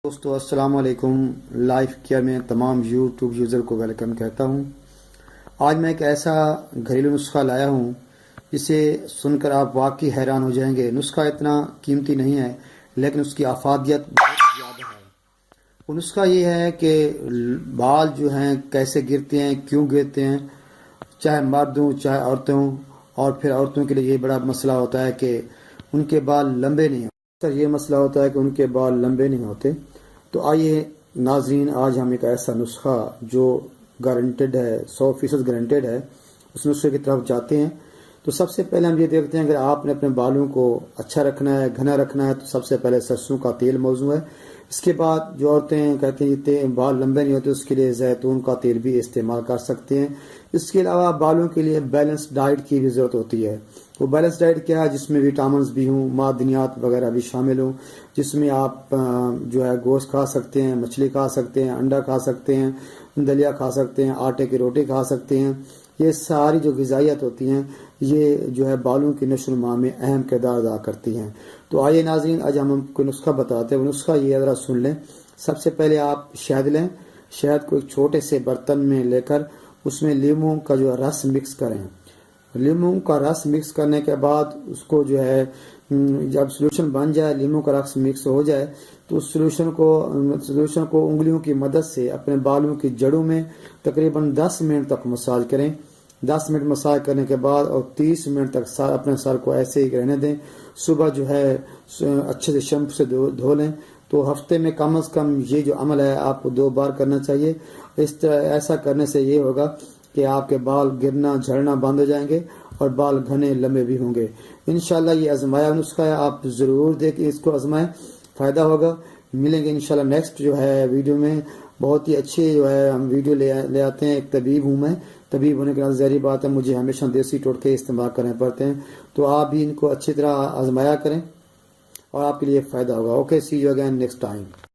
دوستو السلام علیکم۔ لائف کیئر میں تمام یوٹیوب یوزر کو ویلکم کہتا ہوں۔ آج میں ایک ایسا گھریلو نسخہ لایا ہوں جسے سن کر آپ واقعی حیران ہو جائیں گے۔ نسخہ اتنا قیمتی نہیں ہے لیکن اس کی افادیت بہت زیادہ ہے۔ وہ نسخہ یہ ہے کہ بال جو ہیں کیسے گرتے ہیں، کیوں گرتے ہیں، چاہے مرد ہوں چاہے عورتیں ہوں، اور پھر عورتوں کے لیے یہ بڑا مسئلہ ہوتا ہے کہ ان کے بال لمبے نہیں ہوتے۔ یہ مسئلہ ہوتا ہے کہ ان کے بال لمبے نہیں ہوتے۔ تو آئیے ناظرین، آج ہم ایک ایسا نسخہ جو گارنٹیڈ ہے، 100% گارنٹیڈ ہے، اس نسخے کی طرف جاتے ہیں۔ تو سب سے پہلے ہم یہ دیکھتے ہیں اگر آپ نے اپنے بالوں کو اچھا رکھنا ہے، گھنا رکھنا ہے، تو سب سے پہلے سرسوں کا تیل موزوں ہے۔ اس کے بعد جو عورتیں کہتے ہیں بال لمبے نہیں ہوتے، اس کے لیے زیتون کا تیل بھی استعمال کر سکتے ہیں۔ اس کے علاوہ بالوں کے لیے بیلنس ڈائٹ کی بھی ضرورت ہوتی ہے۔ وہ بیلنس ڈائٹ کیا ہے؟ جس میں وٹامنز بھی ہوں، معدنیات وغیرہ بھی شامل ہوں، جس میں آپ جو ہے گوشت کھا سکتے ہیں، مچھلی کھا سکتے ہیں، انڈا کھا سکتے ہیں، دلیا کھا سکتے ہیں، آٹے کی روٹی کھا سکتے ہیں۔ یہ ساری جو غذائیت ہوتی ہیں یہ جو ہے بالوں کی نشو و نما میں اہم کردار ادا کرتی ہیں۔ تو آئیے ناظرین، آج ہم کو نسخہ بتاتے ہیں۔ وہ نسخہ یہ ذرا سن لیں۔ سب سے پہلے آپ شہد لیں۔ شہد کو ایک چھوٹے سے برتن میں لے کر اس میں لیموں کا جو رس مکس کریں۔ لیموں کا رس مکس کرنے کے بعد اس کو جو ہے جب سولوشن بن جائے، لیموں کا رس مکس ہو جائے، تو اس سولوشن کو انگلیوں کی مدد سے اپنے بالوں کی جڑوں میں تقریباً 10 منٹ تک مساج کریں۔ 10 منٹ مساج کرنے کے بعد اور 30 منٹ تک اپنے سر کو ایسے ہی رہنے دیں۔ صبح جو ہے اچھے سے شیمپو سے دھو لیں۔ تو ہفتے میں کم از کم یہ جو عمل ہے آپ کو 2 بار کرنا چاہیے۔ اس طرح ایسا کرنے سے یہ ہوگا کہ آپ کے بال گرنا جھڑنا بند ہو جائیں گے اور بال گھنے لمبے بھی ہوں گے۔ انشاءاللہ یہ آزمایا نسخہ ہے، آپ ضرور دیکھیں، اس کو آزمائیں، فائدہ ہوگا۔ ملیں گے انشاءاللہ نیکسٹ جو ہے ویڈیو میں۔ بہت ہی اچھی جو ہے ہم ویڈیو لے آتے ہیں۔ ایک طبیب ہوں میں، طبیب ہونے کے ناطے ظاہری بات ہے مجھے ہمیشہ دیسی ٹوٹکے استعمال کرنے پڑتے ہیں۔ تو آپ بھی ان کو اچھی طرح آزمایا کریں اور آپ کے لیے فائدہ ہوگا۔ Okay, see you again next time.